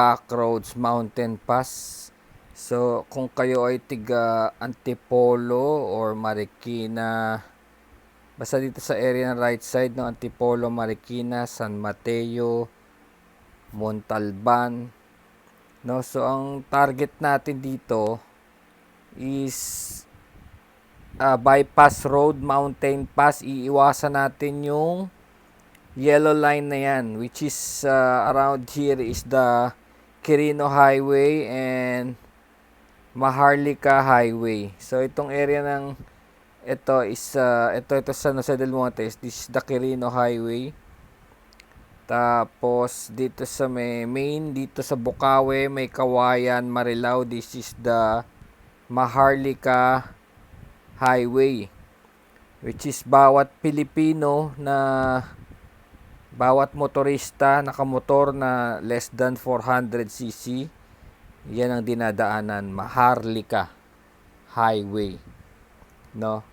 Backroads Mountain Pass. So, kung kayo ay tiga Antipolo or Marikina, basta dito sa area ng right side ng Antipolo, Marikina, San Mateo, Montalban, no? So, ang target natin dito is bypass road, mountain pass. Iiwasan natin yung yellow line na yan, which is around here is the Quirino Highway and Maharlika Highway. So itong area ng ito is ito San Jose del Monte. This is the Quirino Highway. Tapos dito sa main dito sa Bukawe, may Kawayan, Marilao. This is the Maharlika Highway, which is bawat Pilipino na bawat motorista nakamotor na less than 400cc, yan ang dinadaanan, Maharlika Highway, no?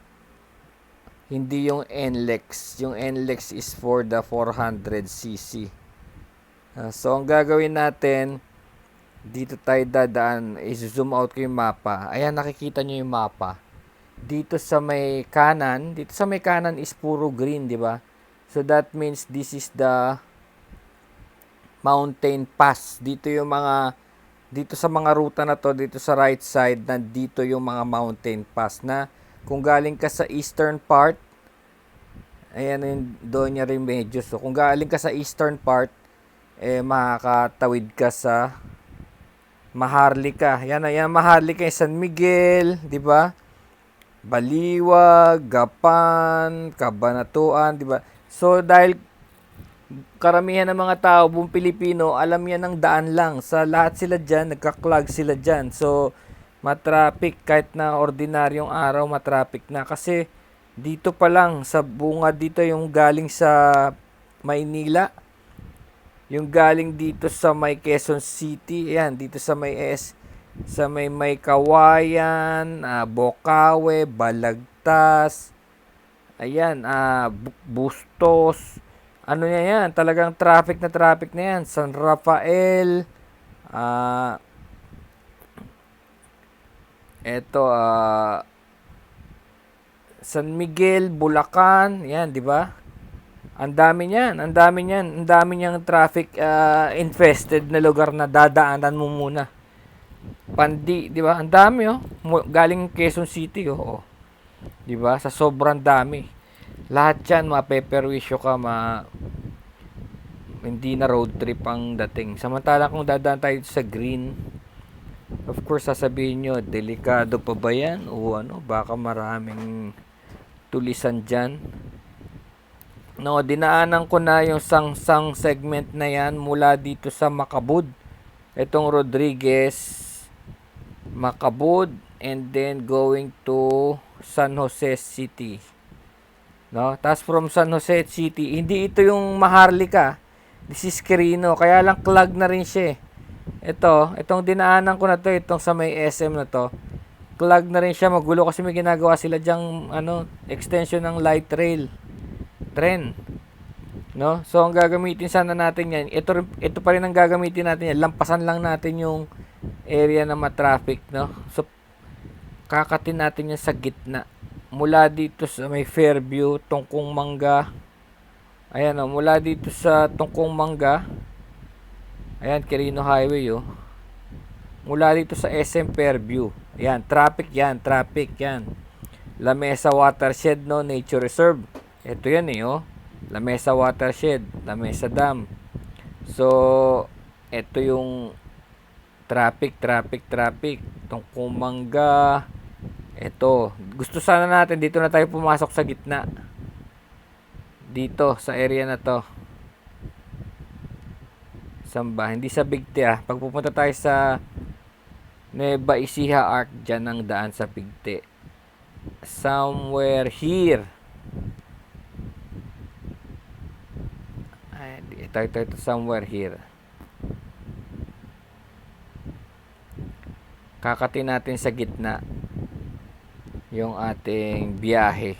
Hindi yung NLEX. Yung NLEX is for the 400cc. So ang gagawin natin, dito tayo dadaan, is-zoom out ko yung mapa. Ayan, nakikita nyo yung mapa. Dito sa may kanan is puro green, di ba? So that means this is the mountain pass. Dito sa mga ruta na to, dito sa right side, nandito yung mga mountain pass na kung galing ka sa eastern part, ayan yung Doña Remedios. So kung galing ka sa eastern part, makakatawid ka sa Maharlika. Yan Maharlika, San Miguel, di ba? Baliwag, Gapan, Cabanatuan, di ba? So dahil karamihan ng mga tao, buong Pilipino, alam yan ng daan lang. Sa lahat sila dyan, nagka-clog sila dyan. So matraffic, kahit na ordinaryong araw, matraffic na. Kasi dito pa lang, sa bunga dito, yung galing sa Maynila, yung galing dito sa may Quezon City, ayan, dito sa may Kawayan, Bocaue, Balagtas, ayan, Bustos, ano yan, talagang traffic na yan. San Rafael, San Miguel, Bulacan, yan, di ba? Ang dami niyang traffic infested na lugar na dadaanan mo muna. Pandi, di ba? Ang dami, oh. Galing Quezon City, oh. Di ba? Sa sobrang dami. Lahat 'yan mapeperwisyo ka, hindi na road trip ang dating. Samantala kung dadaan tayo sa green, of course sasabihin nyo, delikado pa ba yan? O ano, baka maraming tulisan dyan. No, dinaanan ko na yung sang segment na yan mula dito sa Macabud. Itong Rodriguez, Macabud, and then going to San Jose City. No? Tapos from San Jose City, hindi ito yung Maharlika. This is Quirino. Kaya lang clog na rin siya. Itong dinaanan ko na to, itong sa may SM na to. Clog na rin siya, magulo kasi may ginagawa sila diyang extension ng light rail. Tren. No? So ang gagamitin sana natin yan, ito pa rin ang gagamitin natin yan. Lampasan lang natin yung area na matraffic, no? So kakatin natin yan sa gitna. Mula dito sa may Fairview, Tungkong Mangga. Ayan, mula dito sa Tungkong Mangga. Ayan, Quirino Highway, oh. Mula dito sa SM Fairview. Ayan, traffic yan. La Mesa Watershed, no, Nature Reserve. Ito yan, oh. La Mesa Watershed, La Mesa Dam. So, ito yung traffic. Tungkong Mangga. Ito, gusto sana natin dito na tayo pumasok sa gitna. Dito sa area na to. Samba, hindi sa Bigte, Pag pupunta tayo sa Nueva Ecija Arc, dyan ang daan sa Bigte. Somewhere here. Ito somewhere here. Kakatin natin sa gitna yung ating biyahe.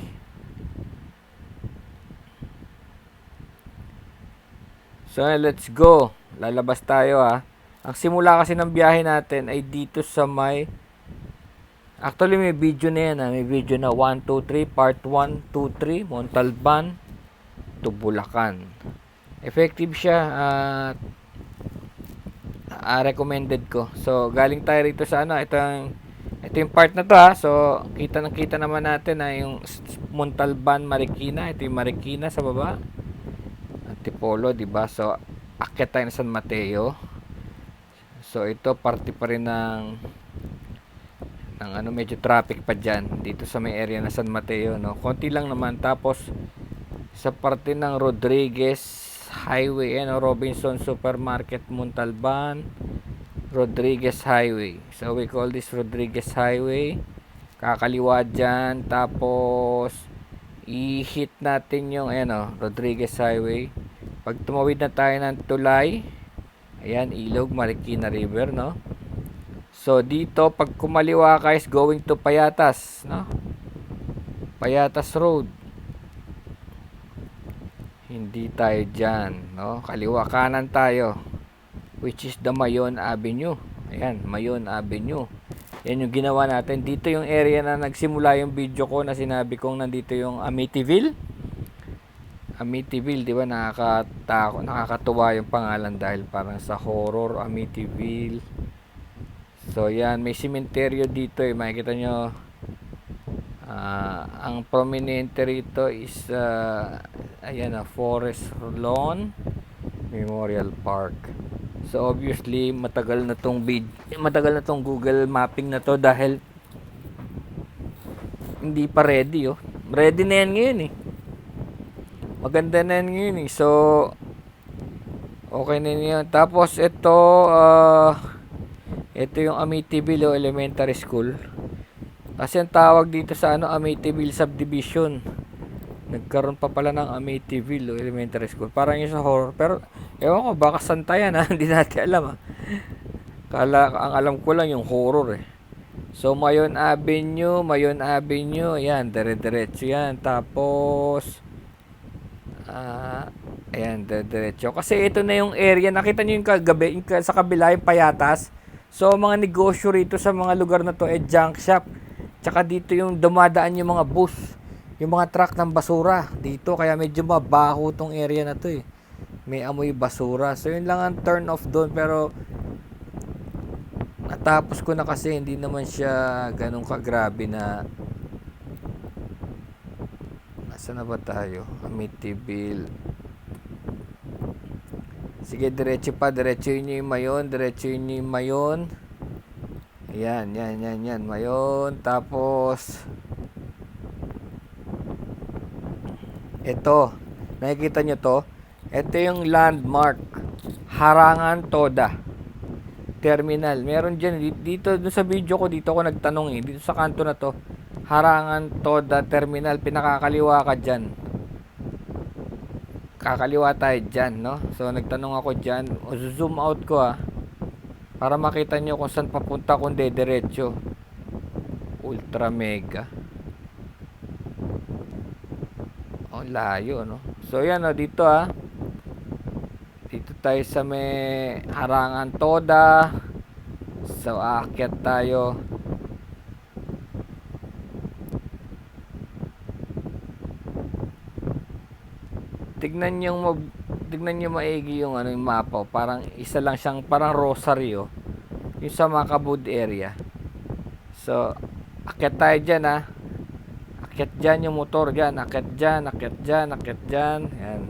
So let's go. Lalabas tayo, Ang simula kasi ng biyahe natin ay dito sa may, actually may video na yan, may video na 1, 2, 3, part 1, 2, 3, Montalban to Bulacan. Effective siya at recommended ko. So, galing tayo rito sa ano, ito yung part na to ha. So, kita naman natin na yung Montalban, Marikina. Ito yung Marikina sa baba. Antipolo, di ba? So, akyat tayo na San Mateo. So, ito parte pa rin ng ano, medyo traffic pa dyan dito sa may area na San Mateo, no? Konti lang naman. Tapos, sa parte ng Rodriguez Highway, Robinson Supermarket, Montalban, Rodriguez Highway. So, we call this Rodriguez Highway. Kakaliwa dyan. Tapos, i-hit natin yung, Rodriguez Highway. Pag tumawid na tayo ng tulay, ayan, Ilog, Marikina River, no? So, dito, pag kumaliwa ka is going to Payatas, no? Payatas Road. Hindi tayo dyan, no? Kaliwa kanan tayo, which is the Mayon Avenue. Ayan, Mayon Avenue. Yan yung ginawa natin. Dito yung area na nagsimula yung video ko na sinabi kong nandito yung Amityville. Amityville, di ba? Nakakatuwa yung pangalan dahil parang sa horror, Amityville. So, yan. May sementeryo dito eh. Makikita nyo. Ang prominente rito is ayan na, Forest Lawn Memorial Park. So obviously matagal na tong Google Mapping na to dahil hindi pa ready oh. Ready na yan ngayon eh. Maganda na yan ngayon eh. So okay na yan. Tapos ito yung Amityville Elementary School. Kasi ang tawag dito sa Amityville Subdivision. Nagkaroon pa pala ng Amityville Elementary School. Parang yung sa horror. Pero, ewan ko, baka santayan ha. Hindi natin alam ha. Ang alam ko lang yung horror eh. So, Mayon Avenue. Ayan, dire-diretso yan. Tapos, ayan, dire-diretso. Kasi ito na yung area. Nakita nyo yung kagabi, sa kabila yung Payatas. So, mga negosyo rito sa mga lugar na to junk shop. Tsaka dito yung dumadaan yung mga bus, yung mga truck ng basura dito, kaya medyo mabaho tong area na to eh. May amoy basura. So yun lang ang turn off doon, pero natapos ko na kasi hindi naman siya ganun kagrabe na. Nasaan na ba tayo? Amityville. Sige, diretso yun yung Mayon. Yan, Mayon. Tapos, ito, nakikita nyo to? Ito yung landmark, Harangan Toda Terminal. Meron dyan, dito sa video ko, dito ko nagtanong eh. Dito sa kanto na to, Harangan Toda Terminal. Pinakakaliwa ka dyan. Kakaliwa tayo dyan, no? So, nagtanong ako dyan. Zoom out ko para makita nyo kung saan papunta kung dediretso. Ultra mega. Oh, layo, no? So, yan, dito, Dito tayo sa may Harangan Toda. So, aakyat tayo. Tignan nyo maigi yung yung mapa. Parang isa lang siyang parang rosaryo. Yung sa Macabud area. So, akyat tayo dyan Akyat dyan yung motor dyan. Akyat dyan. Yan.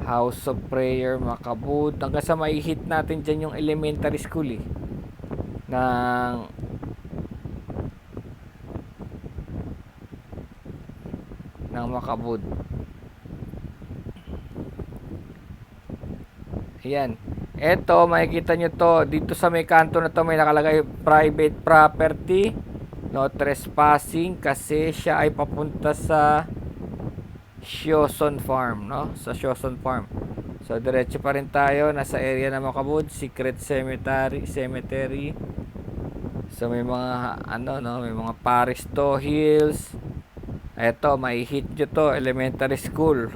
House of Prayer, Macabud. Hanggang sa mai-hit natin dyan yung elementary school ng Macabud. Ayan. Eto, makikita nyo to. Dito sa may kanto na to, may nakalagay private property. No trespassing. Kasi siya ay papunta sa Sioson Farm, no? Sa Sioson Farm. So, diretso pa rin tayo. Nasa area na Macabud. Secret Cemetery. So, may mga, may mga Paristo Hills. Eto, may hit nyo to. Elementary school.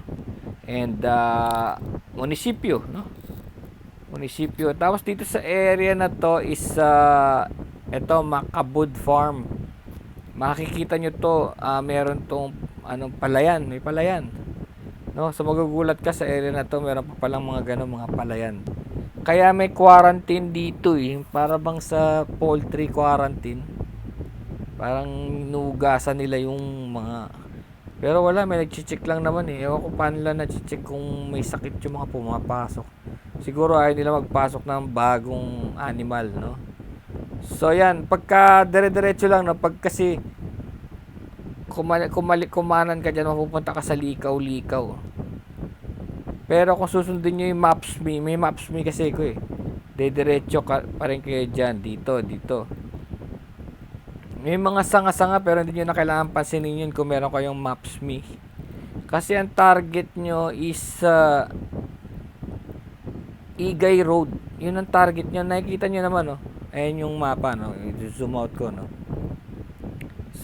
And, munisipyo, no? munisipyo. Tapos dito sa area na to is ito Macabud Farm. Makikita nyo to, meron tong anong palayan, may palayan. No, so magugulat ka sa area na to, meron pa palang mga ganong mga palayan. Kaya may quarantine dito eh, para bang sa poultry quarantine. Parang nugasan nila yung mga, pero wala, may nag-check lang naman eh. Ewan ko paano nila nag-check kung may sakit yung mga pumapasok. Siguro ayaw nila magpasok ng bagong animal, no? So yan, pagka dire-diretso lang, no? Pag kasi kumanan ka dyan, mapupunta ka sa likaw-likaw. Pero kung susundin nyo yung Maps.me, may Maps.me kasi ko eh. Diretso ka pa rin kayo dyan, dito. May mga sanga-sanga pero hindi nyo na kailangan pansinin yun kung meron kayong Maps.me. Kasi ang target nyo is Igay Road. Yun ang target nyo. Nakikita nyo naman, no? Ayan yung mapa, no? I-zoom out ko, no?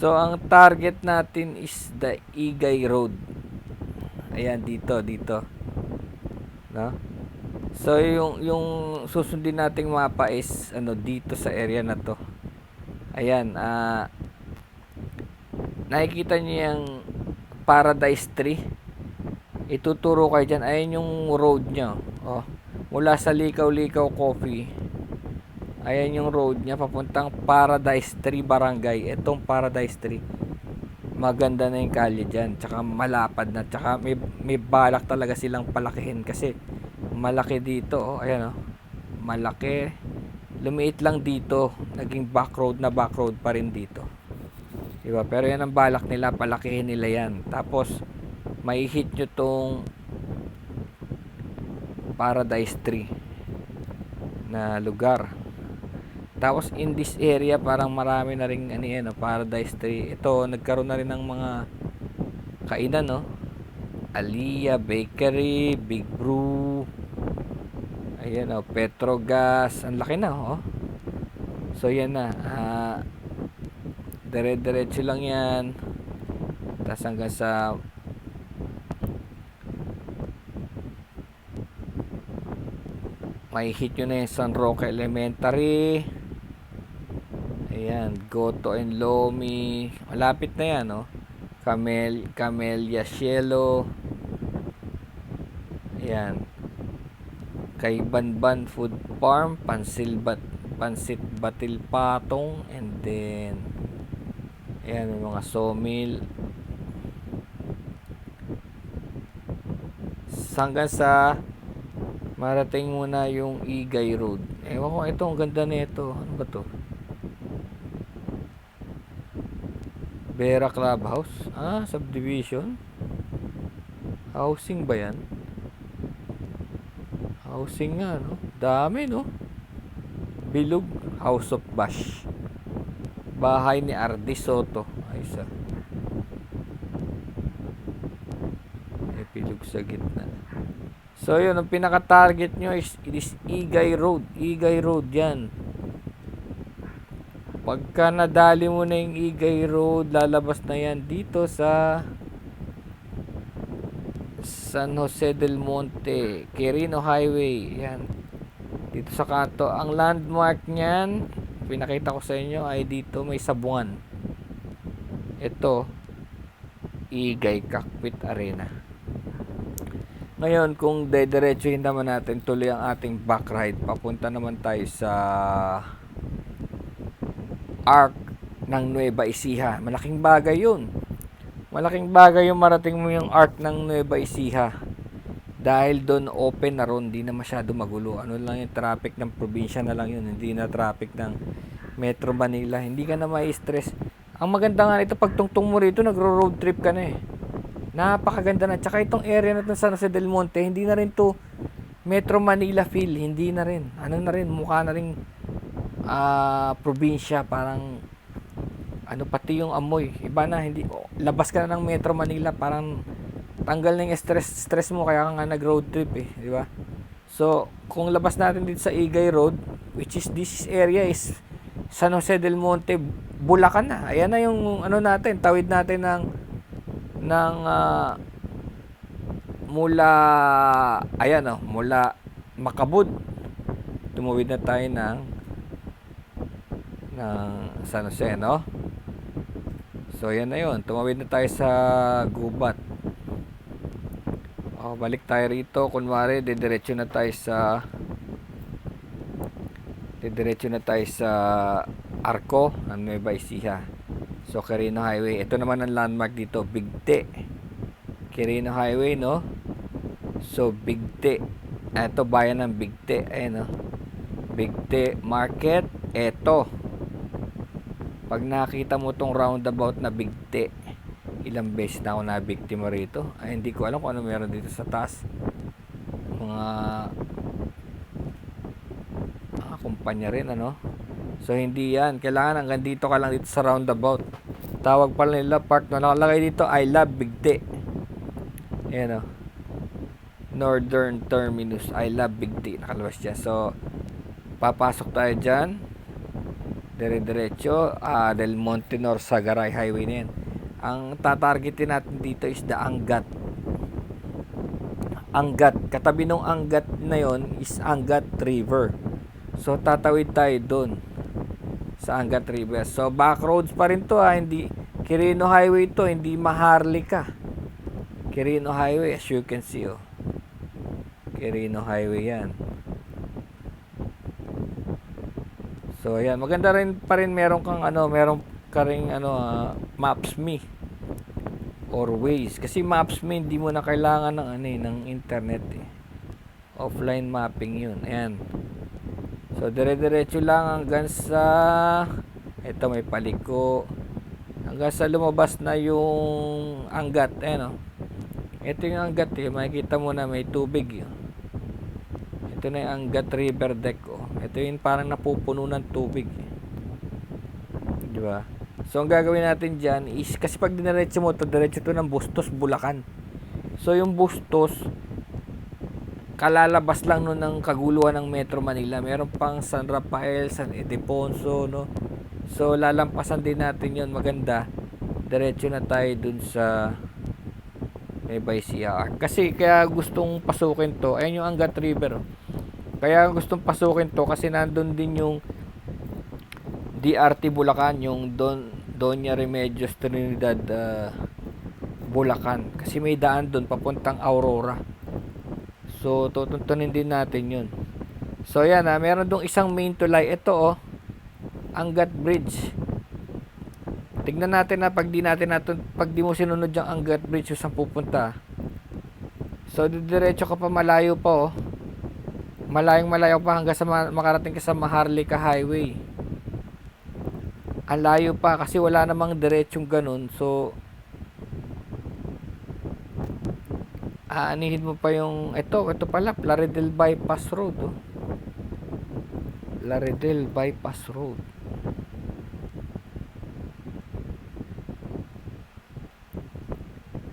So, ang target natin is the Igay Road. Ayan, dito. No? So, yung susundin nating mapa is, dito sa area na to. Ayan, nakikita nyo yung Paradise Tree. Ituturo kayo dyan. Ayan yung road nyo. Oh, mula sa Likaw-Likaw Coffee. Ayan yung road niya papuntang Paradise Tree Barangay. Itong Paradise Tree. Maganda na yung kalye dyan. Tsaka malapad na. Tsaka may balak talaga silang palakihin. Kasi malaki dito. Oh, ayan oh. Malaki. Lumiit lang dito. Naging back road pa rin dito. Diba? Pero yan ang balak nila. Palakihin nila yan. Tapos may hit nyo tong Paradise Tree na lugar. Tapos in this area parang marami na ring Paradise Tree. Ito nagkaroon na rin ng mga kainan, no? Aliyah Bakery, Big Brew. Ayan oh, Petrogas. Ang laki na oh. So yan na. Dire-diretso lang yan. Tapos hanggang sa may hit nyo na yung San Roque Elementary. Ayan, Goto and Lomi. Malapit na yan, no? Camellia Cielo. Ayan. Kay Banban Food Farm, Pansit Batil Patong, and then ayan, may mga sawmill. Hanggang sa marating muna yung Igay Road. Ewan ko, ito, ang ganda na ito. Ano ba to? Vera Clubhouse. Subdivision. Housing ba yan? Housing nga, no? Dami, no? Bilog. House of Bash. Bahay ni Ardi Soto. Ay, isa. Bilog sa gitna. So, yun. Ang pinaka-target nyo is Igay Road. Igay Road, yan. Pagka nadali mo na yung Igay Road, lalabas na yan dito sa San Jose del Monte, Quirino Highway. Yan. Dito sa kanto. Ang landmark niyan, pinakita ko sa inyo, ay dito may sabungan. Ito, Igay Cockpit Arena. Ngayon, kung dediretsuhin naman natin tuloy ang ating back ride, papunta naman tayo sa Arc ng Nueva Ecija. Malaking bagay yun. Malaking bagay yung marating mo yung Arc ng Nueva Ecija. Dahil doon open na ron, hindi na masyado magulo. Ano lang yung traffic ng probinsya na lang yun. Hindi na traffic ng Metro Manila. Hindi ka na mai-stress. Ang maganda nga nito, pag tungtong mo rito, nagro-road trip ka na eh. Napakaganda na. Tsaka itong area na ito sa San Jose del Monte, hindi na rin to Metro Manila feel. Hindi na rin. Ano na rin, mukha na rin probinsya. Parang pati yung amoy iba na, hindi labas ka na ng Metro Manila, parang tanggal na yung stress mo, kaya ka nga nag road trip eh, di ba? So kung labas natin dito sa Igay Road, which is this area is San Jose del Monte, Bulacan na. Ayan na yung natin, tawid natin ng mula Macabud tumawid na tayo ng San Jose, no? So, yan na yun. Tumawid na tayo sa gubat. O, balik tayo rito. Kunwari, didiretso na tayo sa Arco ng Nueva Ecija. So, Quirino Highway. Ito naman ang landmark dito, Bigte. Quirino Highway, no? So, Bigte. Ito, bayan ng Bigte. Ayan, no? Bigte Market. Ito. Pag nakita mo tong roundabout na Bigte, ilang beses na ako nabiktima rito. Ay, hindi ko alam kung ano meron dito sa taas. Mga kumpanya rin, ano? So, hindi yan. Kailangan hanggang dito ka lang dito sa roundabout. Tawag pala nila park na nakalagay dito, I love Bigte. Ayan, o. Northern Terminus, I love Bigte. Nakalabas dyan. So, papasok tayo dyan. Dire-diretso. Del Monte Sagaray Highway na yan. Ang tatargetin natin dito is the Angat. Angat. Katabi ng Angat na yon is Angat River. So, tatawid tayo dun sa Angat River. So, back roads pa rin to, hindi Quirino Highway to, hindi Maharlika. Quirino Highway, as you can see, oh. Quirino Highway yan. So, ayan, maganda rin pa rin meron ka ring Maps.me or Waze. Kasi Maps.me hindi mo na kailangan ng internet eh. Offline mapping 'yun. Ayan. So, dire-diretso lang hanggang sa ito may paliko. Hanggang sa lumabas na yung Angat, ayan oh. Ito yung Angat eh, makikita mo na may tubig. Ito na yung Angat River Deck oh. Ito yung parang napupuno ng tubig. Di ba? So, ang gagawin natin dyan is, kasi pag diniretso mo ito, diretso ito ng Bustos, Bulacan. So, yung Bustos, kalalabas lang nun ng kaguluhan ng Metro Manila. Meron pang San Rafael, San Ildefonso, no? So, lalampasan din natin yun. Maganda. Diretso na tayo dun sa Nueva Ecija. Kasi, kaya gustong pasukin to. Ayan yung Angat River, oh. Kaya gustong pasukin to kasi nandun din yung DRT Bulacan, yung Doña Remedios Trinidad Bulacan. Kasi may daan dun papuntang Aurora. So, tutuntunin din natin yun. So, yan meron dong isang main tulay. Ito oh, Angat Bridge. Tignan natin pag di mo sinunod yung Angat Bridge kung saan pupunta. So, diretso ka pa, malayo pa oh. Malayo pa hanggang sa makarating ka sa Maharlika Highway. Ang layo pa kasi wala namang diretsong ganun. So, aanihin mo pa yung ito pala, Plaridel Bypass Road oh. Plaridel Bypass Road.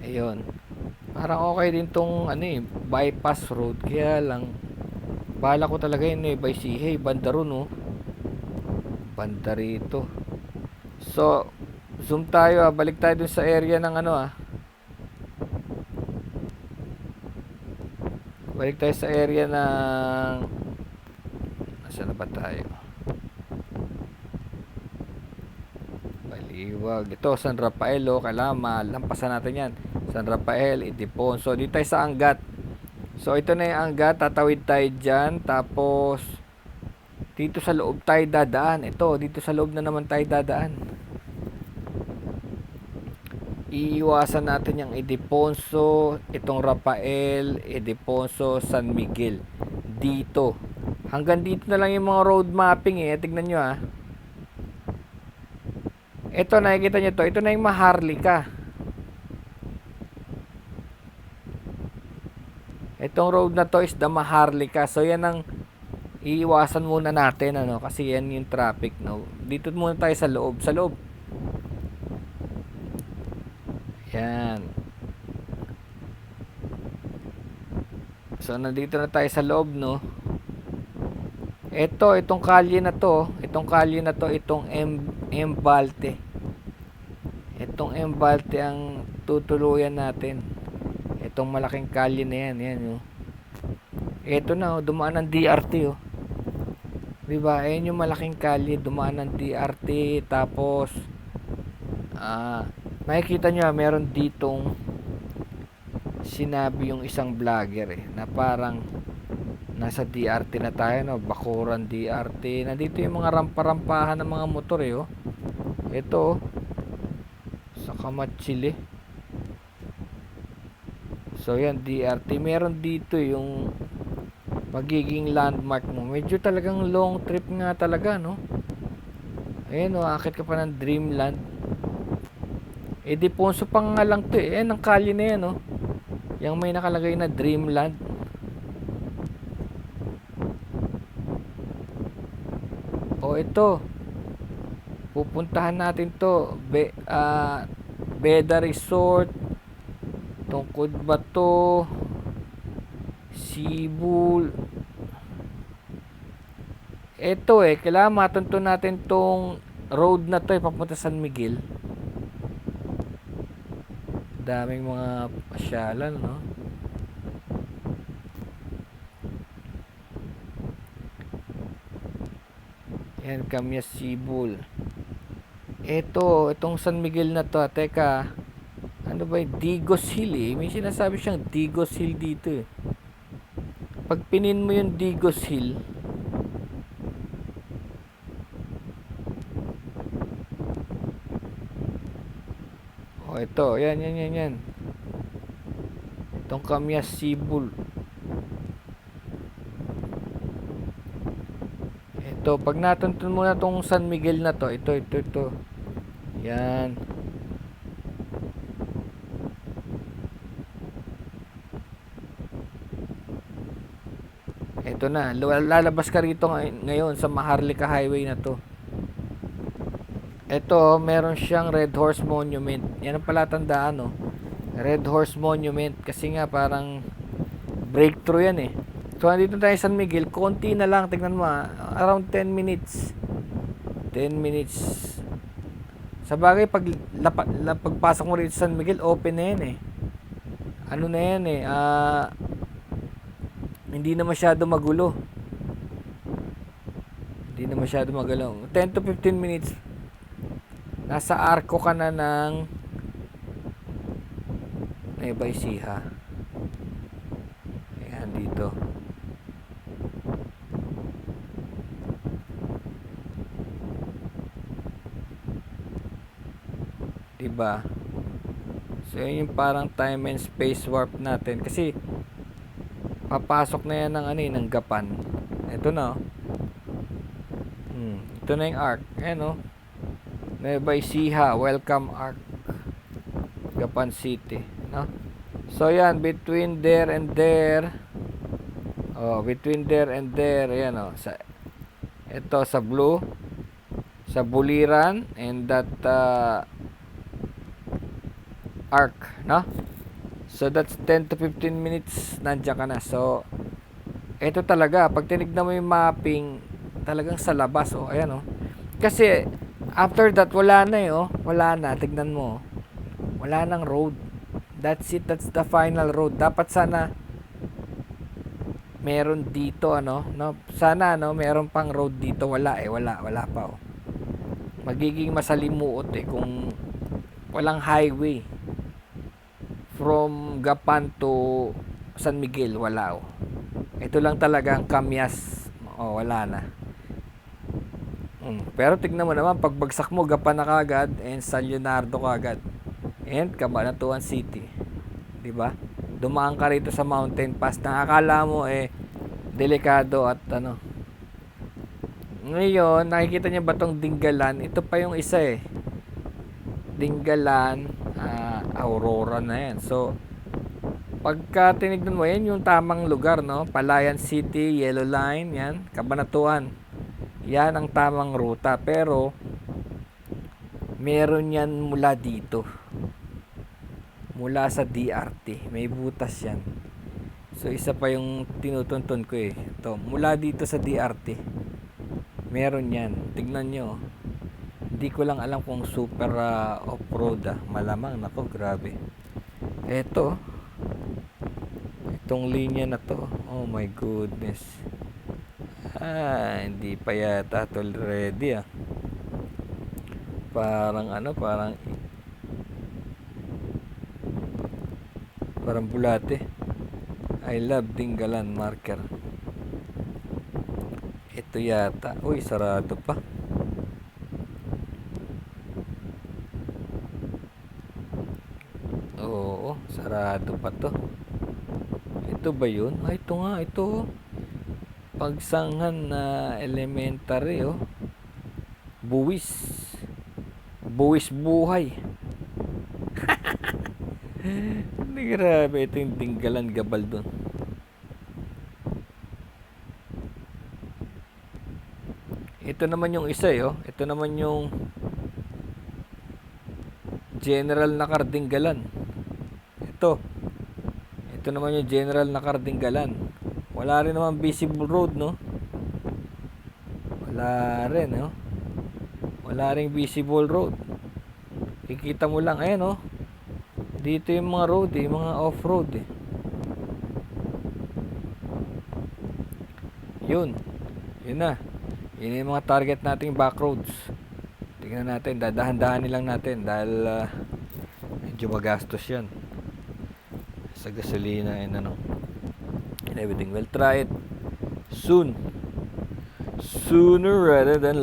Ayun. Parang okay din tong bypass road, kaya lang bala ko talaga yun by Ecija, banda ron oh. Banda rito. So, zoom tayo balik tayo dun sa area ng balik tayo sa area ng nasaan na ba tayo? Baliwag. Ito, San Rafael oh. Kailangan malampasan natin yan. San Rafael, Ildefonso. Dito tayo sa Angat. So, ito na yung Angat. Tatawid tayo dyan. Tapos, dito sa loob tayo dadaan. Ito, dito sa loob na naman tayo dadaan. Iiwasan natin yung Ildefonso, itong Rafael, Ildefonso, San Miguel. Dito. Hanggang dito na lang yung mga road mapping eh. Tignan nyo Ito, nakikita nyo to. Ito na yung Maharlika. Itong road na to is the Maharlika. So, yan ang iiwasan muna natin, kasi yan yung traffic, no? Dito muna tayo sa loob. Sa loob. Yan. So, nandito na tayo sa loob, no? Itong kalye na to, itong Embalte. Itong Embalte ang tutuluyan natin. Itong malaking kalye na yan, oh. Ito na, dumaan ng DRT, oh. Diba? Ayan yung malaking kalye, dumaan ng DRT, tapos, makikita nyo, meron ditong sinabi yung isang vlogger na parang nasa DRT na tayo, no? Bakuran DRT. Nandito yung mga rampa-rampahan ng mga motor, oh. Ito, oh, sa Kamatsili. So, yan, DRT. Meron dito yung magiging landmark mo. Medyo talagang long trip nga talaga, no? Ayan, oh, akit ka pa ng Dreamland. Deponso pa nga lang to, eh. Ayan, ang kalye na yan, oh. Yang may nakalagay na Dreamland. O, ito. Pupuntahan natin to. Beda Resort. Tungkod ba to? Sibul. Ito, kailangan matunto natin tong road na to, papunta San Miguel. Daming mga pasyalan, no? Yan, Kamyas Sibul. Itong San Miguel na to, teka. Ano ba yung Digos Hill, eh? May sinasabi siyang Digos Hill dito, eh. Pag pinin mo yung Digos Hill, ito, yan. Itong Kamyas Sibul. Ito, pag natuntun mo na itong San Miguel na to, ito. Yan. Ito na, lalabas ka rito ngayon sa Maharlika Highway na to. Ito, meron siyang Red Horse Monument. Yan ang palatandaan, no? Red Horse Monument. Kasi nga, parang breakthrough yan, eh. So, nandito tayo sa San Miguel. Konti na lang. Tignan mo, around 10 minutes. 10 minutes. Sa bagay, pagpasok mo rito sa San Miguel, open na yan, eh. Ano na yan, eh. Hindi na masyado magulo. 10 to 15 minutes. Nasa arko ka na ng Nueva Ecija. Ayan, dito. Diba? So, yun yung parang time and space warp natin. Kasi, papasok na yan ng Gapan. Ito na, oh. Ito na yung arc. Ayan, oh. Nueva Ecija, welcome arc. Gapan City, no? So yan, between there and there. Ayan, oh. Ito sa blue, sa Buliran, and that arc, no? So that's 10 to 15 minutes nandiyan ka na. So ito talaga, pag tinignan mo yung mapping, talagang sa labas, oh. Ayan, oh. Kasi after that, wala na, oh. Wala na, tignan mo. Wala nang road. That's it, that's the final road. Dapat sana meron dito, no? Sana, meron pang road dito. Wala, wala pa, oh. Magiging masalimuot, kung walang highway from Gapan to San Miguel, wala, oh. Ito lang talaga ang Kamyas. Wala na. Pero tignan mo naman, pagbagsak mo, Gapan na kagad, and San Leonardo kagad, and Cabanatuan City. Diba? Dumaan ka rito sa mountain pass na akala mo, delikado at ano. Ngayon, nakikita niyo ba tong Dingalan? Ito pa yung isa, Dingalan, Aurora na yan. So, pagka tinignan mo, yan yung tamang lugar, no? Palayan City, Yellow Line, yan, Cabanatuan. Yan ang tamang ruta, pero meron yan mula dito, mula sa DRT, may butas yan. So isa pa yung tinutuntun ko, ito, mula dito sa DRT meron yan, tignan nyo. Hindi ko lang alam kung super off-road, malamang, nako, grabe. Itong linya na to, oh my goodness. Hindi pa yata tol ready ah. Parang ano, parang bulate. I love Dingalan marker. Ito yata. Uy, sarado pa. Oo, sarado pa to. Ito ba yun? Ito nga, ito. Pagsanghan na elementary, oh. Buwis. Buwis buhay. Hindi, grabe. Ito yung Dingalan Gabal dun. Ito naman yung isa, oh. Ito naman yung General na Kardinggalan. Ito. Ito naman yung General na Kardinggalan. Wala rin naman visible road, no? Wala rin, no? Wala rin visible road. Kikita mo lang, ayan, no? Dito yung mga road, yung mga off-road, eh. Yun. Yun na. Yun yung mga target nating back roads. Tingnan natin, dadahan-dahanin lang natin dahil medyo magastos yan sa gasolina and ano and everything. We'll try it soon, sooner rather than